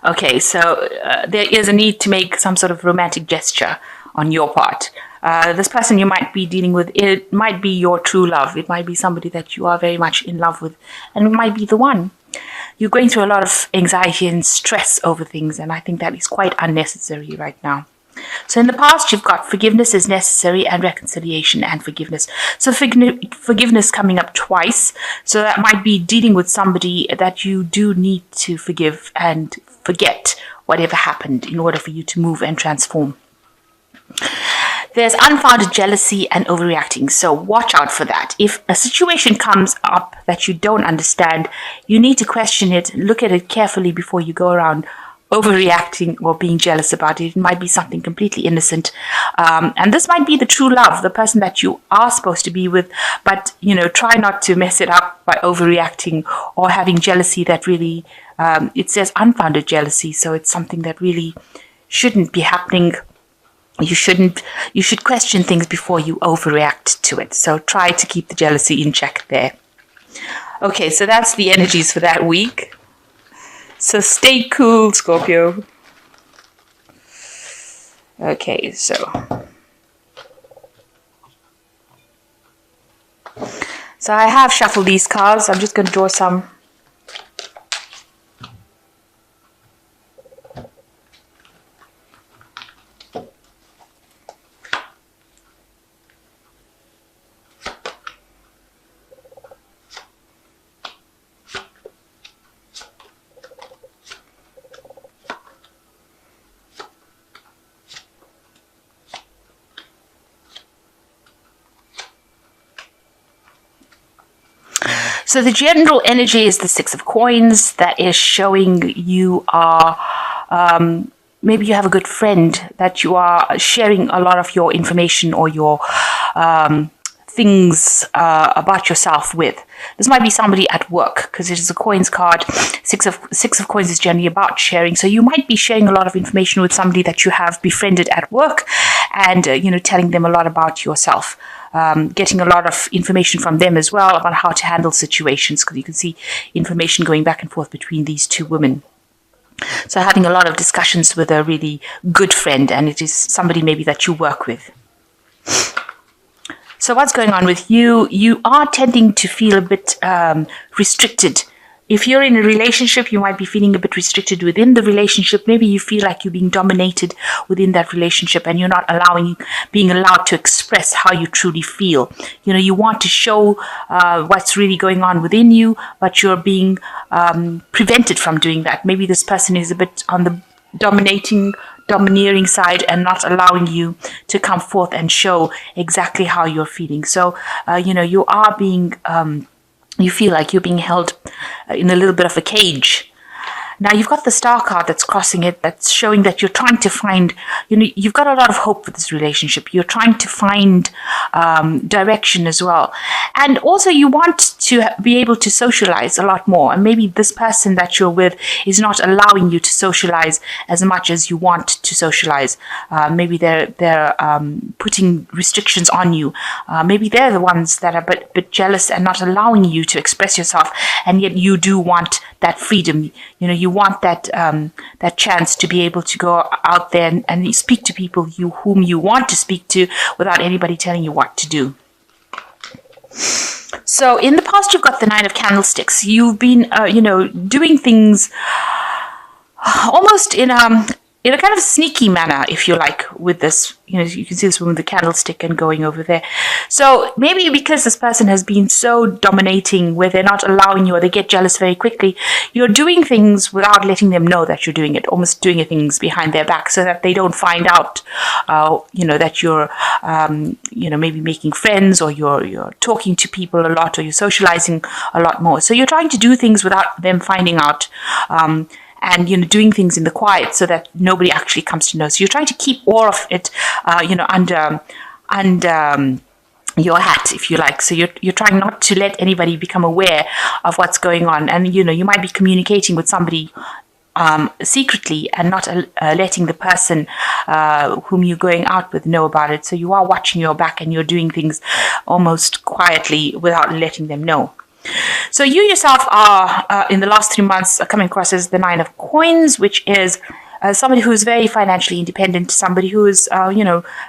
Okay, so there is a need to make some sort of romantic gesture on your part. This person you might be dealing with, it might be your true love. It might be somebody that you are very much in love with, and it might be the one. You're going through a lot of anxiety and stress over things, and I think that is quite unnecessary right now. So in the past, you've got forgiveness is necessary and reconciliation and forgiveness. So forgiveness coming up twice. So that might be dealing with somebody that you do need to forgive and forget whatever happened in order for you to move and transform. There's unfounded jealousy and overreacting, so watch out for that. If a situation comes up that you don't understand, you need to question it, look at it carefully before you go around overreacting or being jealous about it. It might be something completely innocent. And this might be the true love, the person that you are supposed to be with, but, try not to mess it up by overreacting or having jealousy that really, it says unfounded jealousy, so it's something that really shouldn't be happening. You should question things before you overreact to it. So try to keep the jealousy in check there. Okay, so that's the energies for that week. So stay cool, Scorpio. Okay, so I have shuffled these cards. I'm just going to draw some. So the general energy is the Six of Coins. That is showing you are, maybe you have a good friend that you are sharing a lot of your information or your things about yourself with. This might be somebody at work because it is a coins card. Six of Coins is generally about sharing. So you might be sharing a lot of information with somebody that you have befriended at work and, telling them a lot about yourself. Getting a lot of information from them as well about how to handle situations, because you can see information going back and forth between these two women. So having a lot of discussions with a really good friend, and it is somebody maybe that you work with. So what's going on with you? You are tending to feel a bit restricted. If you're in a relationship, you might be feeling a bit restricted within the relationship. Maybe you feel like you're being dominated within that relationship and you're not being allowed to express how you truly feel. You want to show what's really going on within you, but you're being prevented from doing that. Maybe this person is a bit on the domineering side and not allowing you to come forth and show exactly how you're feeling. So, you are being... you feel like you're being held in a little bit of a cage. Now you've got the Star card that's crossing it, that's showing that you're trying to find, you've got a lot of hope for this relationship. You're trying to find direction as well. And also you want to be able to socialize a lot more. And maybe this person that you're with is not allowing you to socialize as much as you want to socialize. Maybe they're putting restrictions on you. Maybe they're the ones that are a bit jealous and not allowing you to express yourself. And yet you do want that freedom. You want that chance to be able to go out there and speak to people whom you want to speak to without anybody telling you what to do. So in the past, you've got the Nine of Candlesticks. You've been, doing things almost in a kind of sneaky manner, if you like, with this. You can see this woman with the candlestick and going over there. So maybe because this person has been so dominating where they're not allowing you or they get jealous very quickly, you're doing things without letting them know that you're doing it, almost doing things behind their back so that they don't find out, that you're, maybe making friends or you're talking to people a lot or you're socializing a lot more. So you're trying to do things without them finding out. And, doing things in the quiet so that nobody actually comes to know. So you're trying to keep all of it, under your hat, if you like. So you're trying not to let anybody become aware of what's going on. And, you might be communicating with somebody secretly and not letting the person whom you're going out with know about it. So you are watching your back and you're doing things almost quietly without letting them know. So you yourself are, in the last 3 months, coming across as the Nine of Coins, which is somebody who is very financially independent, somebody who is,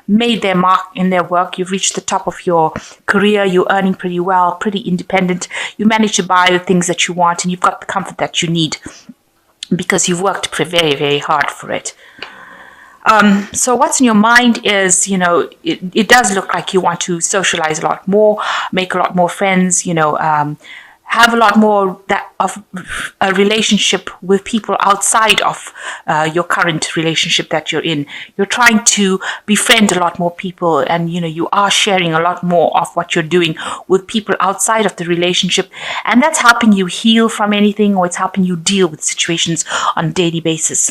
made their mark in their work. You've reached the top of your career. You're earning pretty well, pretty independent. You manage to buy the things that you want, and you've got the comfort that you need because you've worked very, very hard for it. So what's in your mind is, it does look like you want to socialize a lot more, make a lot more friends, have a lot more of a relationship with people outside of your current relationship that you're in. You're trying to befriend a lot more people, and you are sharing a lot more of what you're doing with people outside of the relationship, and that's helping you heal from anything, or it's helping you deal with situations on a daily basis.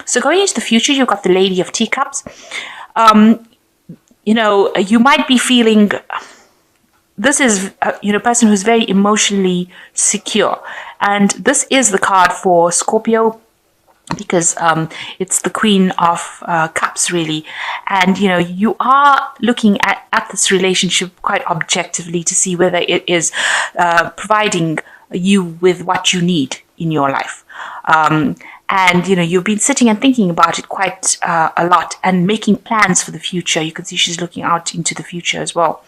So going into the future, you've got the Lady of Teacups. You might be feeling, this is a person who's very emotionally secure. And this is the card for Scorpio, because it's the Queen of Cups, really. And, you are looking at this relationship quite objectively to see whether it is providing you with what you need in your life. And, you've been sitting and thinking about it quite a lot and making plans for the future. You can see she's looking out into the future as well,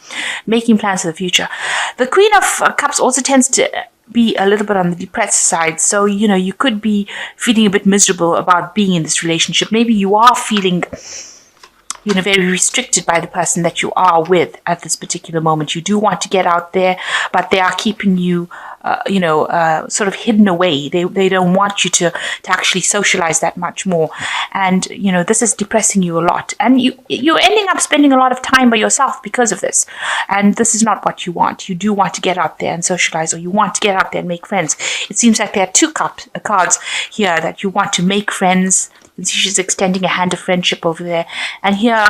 making plans for the future. The Queen of Cups also tends to be a little bit on the depressed side. So, you could be feeling a bit miserable about being in this relationship. Maybe you are feeling very restricted by the person that you are with at this particular moment. You do want to get out there, but they are keeping you, sort of hidden away. They don't want you to actually socialize that much more. And, this is depressing you a lot. And you're ending up spending a lot of time by yourself because of this. And this is not what you want. You do want to get out there and socialize, or you want to get out there and make friends. It seems like there are two cards here that you want to make friends. She's extending a hand of friendship over there, and here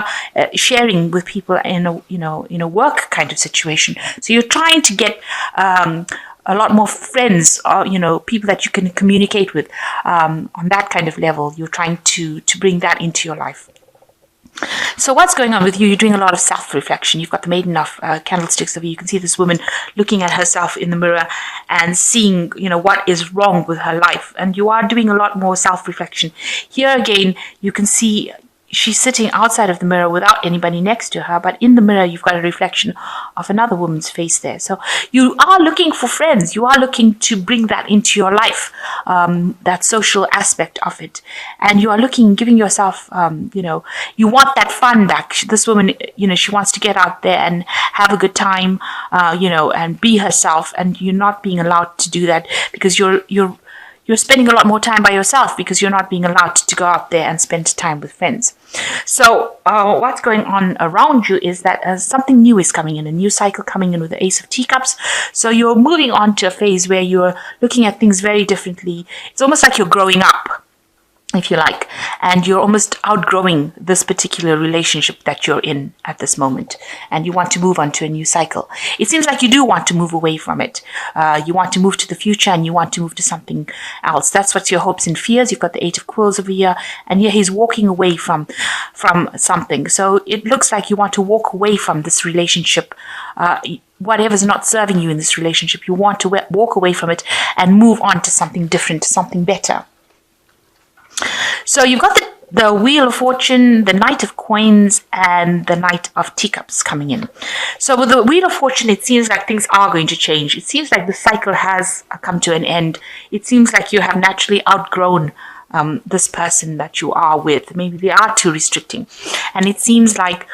sharing with people in a work kind of situation. So you're trying to get a lot more friends, or people that you can communicate with on that kind of level. You're trying to bring that into your life. So what's going on with you? You're doing a lot of self-reflection. You've got the Maiden of Candlesticks over you. You can see this woman looking at herself in the mirror and seeing, what is wrong with her life. And you are doing a lot more self-reflection. Here again, you can see she's sitting outside of the mirror without anybody next to her, but in the mirror you've got a reflection of another woman's face there. So you are looking for friends. You are looking to bring that into your life, that social aspect of it. And you are giving yourself, you want that fun back. This woman, she wants to get out there and have a good time, and be herself, and you're not being allowed to do that because you're spending a lot more time by yourself because you're not being allowed to go out there and spend time with friends. So what's going on around you is that something new is coming in, a new cycle coming in with the Ace of Teacups. So you're moving on to a phase where you're looking at things very differently. It's almost like you're growing up, if you like, and you're almost outgrowing this particular relationship that you're in at this moment, and you want to move on to a new cycle. It seems like you do want to move away from it. You want to move to the future, and you want to move to something else. That's what's your hopes and fears. You've got the Eight of Quills over here, and here he's walking away from something. So it looks like you want to walk away from this relationship. Whatever's not serving you in this relationship, you want to walk away from it and move on to something different, something better. So you've got the Wheel of Fortune, the Knight of Coins, and the Knight of Teacups coming in. So with the Wheel of Fortune, it seems like things are going to change. It seems like the cycle has come to an end. It seems like you have naturally outgrown this person that you are with. Maybe they are too restricting. And it seems like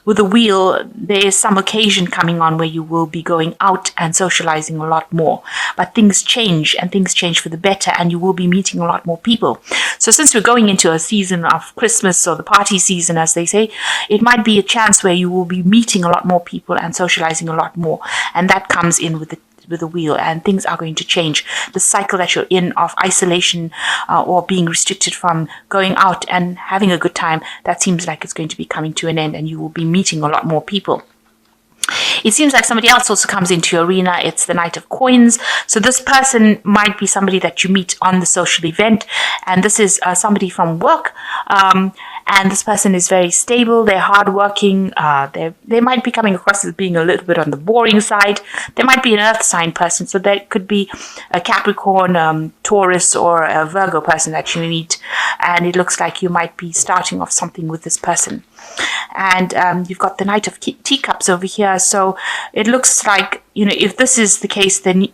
with the wheel, there is some occasion coming on where you will be going out and socializing a lot more. But things change, and things change for the better, and you will be meeting a lot more people. So since we're going into a season of Christmas, or the party season, as they say, it might be a chance where you will be meeting a lot more people and socializing a lot more. And that comes in with the wheel, and things are going to change. The cycle that you're in of isolation or being restricted from going out and having a good time, that seems like it's going to be coming to an end, and you will be meeting a lot more people. It seems like somebody else also comes into your arena. It's the Knight of Coins. So this person might be somebody that you meet on the social event, and this is somebody from work. And this person is very stable. They're hardworking. They might be coming across as being a little bit on the boring side. They might be an earth sign person. So there could be a Capricorn, Taurus, or a Virgo person that you meet. And it looks like you might be starting off something with this person. And you've got the Knight of Teacups over here. So it looks like, if this is the case, then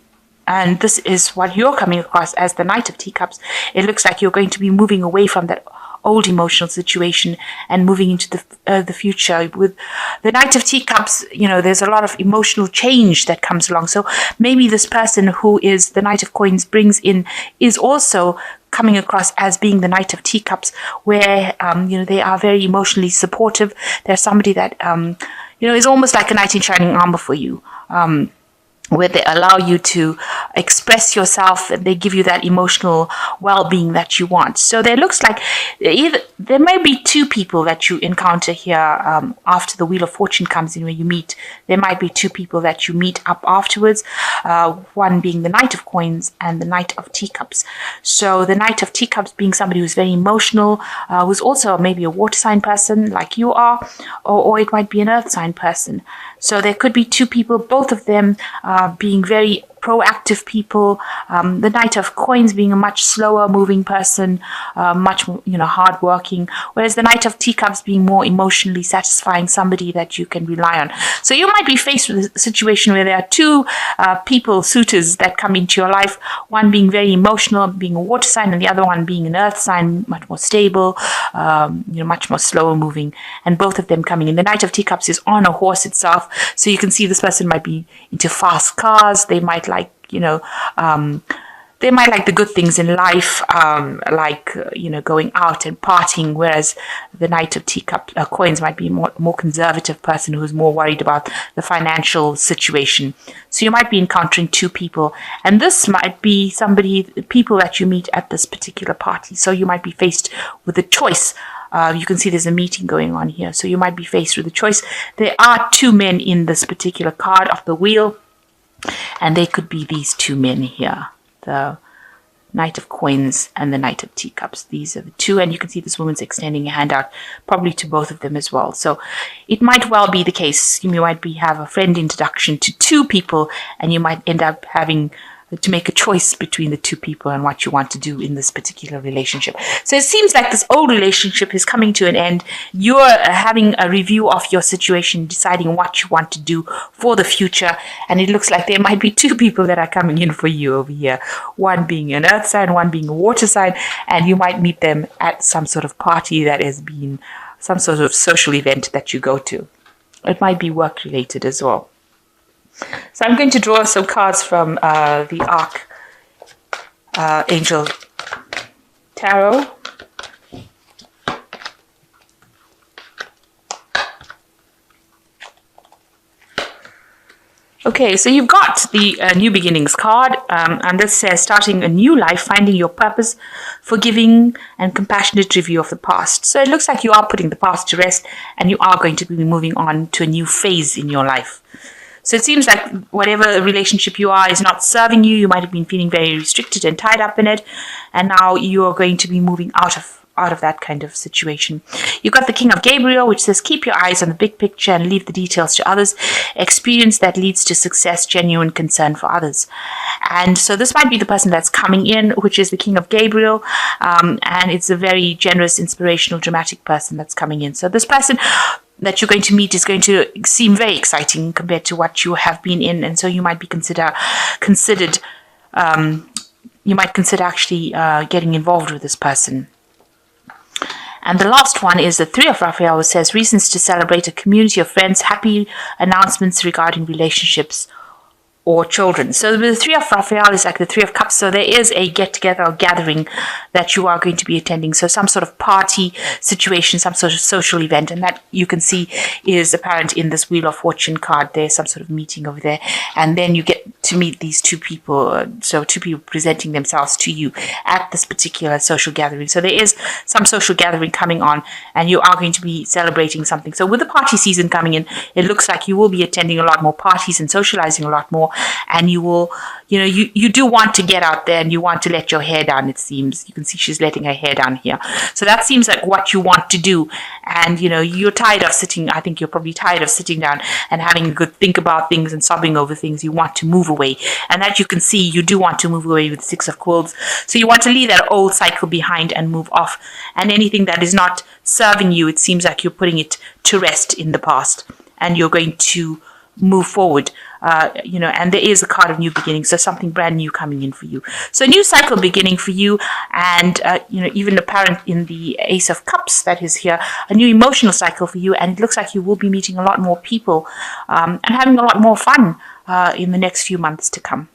and this is what you're coming across as the Knight of Teacups, it looks like you're going to be moving away from that old emotional situation and moving into the future. With the Knight of Teacups, there's a lot of emotional change that comes along. So maybe this person who is the Knight of Coins brings in is also coming across as being the Knight of Teacups, where they are very emotionally supportive. They're somebody that is almost like a knight in shining armor for you. Where they allow you to express yourself and they give you that emotional well-being that you want. So there looks like there may be two people that you encounter here after the Wheel of Fortune comes in, where you meet. There might be two people that you meet up afterwards, one being the Knight of Coins and the Knight of Teacups. So the Knight of Teacups being somebody who's very emotional, who's also maybe a water sign person like you are, or it might be an earth sign person. So there could be two people, both of them being very proactive people. The Knight of Coins being a much slower moving person, much hardworking, whereas the Knight of Teacups being more emotionally satisfying, somebody that you can rely on. So you might be faced with a situation where there are two suitors that come into your life, one being very emotional, being a water sign, and the other one being an earth sign, much more stable, much more slower moving, and both of them coming in. The Knight of Teacups is on a horse itself, so you can see this person might be into fast cars. They might like, they might like the good things in life, going out and partying, whereas the Knight of Coins might be a more conservative person who's more worried about the financial situation. So you might be encountering two people, and this might be people that you meet at this particular party. So you might be faced with a choice. You can see there's a meeting going on here. So you might be faced with a choice. There are two men in this particular card of the wheel, and they could be these two men here, the Knight of Coins and the Knight of Teacups. These are the two, and you can see this woman's extending a hand out, probably to both of them as well. So it might well be the case. You might have a friend introduction to two people, and you might end up having to make a choice between the two people and what you want to do in this particular relationship. So it seems like this old relationship is coming to an end. You're having a review of your situation, deciding what you want to do for the future. And it looks like there might be two people that are coming in for you over here. One being an earth sign, one being a water sign. And you might meet them at some sort of party that has been some sort of social event that you go to. It might be work related as well. So I'm going to draw some cards from the Archangel Tarot. Okay, so you've got the New Beginnings card, and this says starting a new life, finding your purpose, forgiving and compassionate review of the past. So it looks like you are putting the past to rest, and you are going to be moving on to a new phase in your life. So it seems like whatever relationship you are is not serving you. You might have been feeling very restricted and tied up in it, and now you are going to be moving out of that kind of situation. You've got the King of Gabriel, which says keep your eyes on the big picture and leave the details to others. Experience that leads to success, genuine concern for others. And so this might be the person that's coming in, which is the King of Gabriel, and it's a very generous, inspirational, dramatic person that's coming in. So this person that you're going to meet is going to seem very exciting compared to what you have been in, and so you might be considered you might consider actually getting involved with this person. And the last one is the Three of Raphael, which says reasons to celebrate a community of friends, happy announcements regarding relationships or children. So the Three of Raphael is like the Three of Cups. So there is a get-together or gathering that you are going to be attending. So some sort of party situation, some sort of social event. And that you can see is apparent in this Wheel of Fortune card. There's some sort of meeting over there. And then you get to meet these two people, so two people presenting themselves to you at this particular social gathering. So there is some social gathering coming on, and you are going to be celebrating something. So with the party season coming in, it looks like you will be attending a lot more parties and socializing a lot more, and you will, you do want to get out there and you want to let your hair down, it seems. You can see she's letting her hair down here. So that seems like what you want to do. And, you're tired of sitting, I think you're probably tired of sitting down and having a good think about things and sobbing over things. You want to move away. And that you can see you do want to move away with Six of Quills. So you want to leave that old cycle behind and move off. And anything that is not serving you, it seems like you're putting it to rest in the past. And you're going to move forward, and there is a card of new beginnings. So something brand new coming in for you. So a new cycle beginning for you, and even apparent in the Ace of Cups that is here, a new emotional cycle for you. And it looks like you will be meeting a lot more people and having a lot more fun in the next few months to come.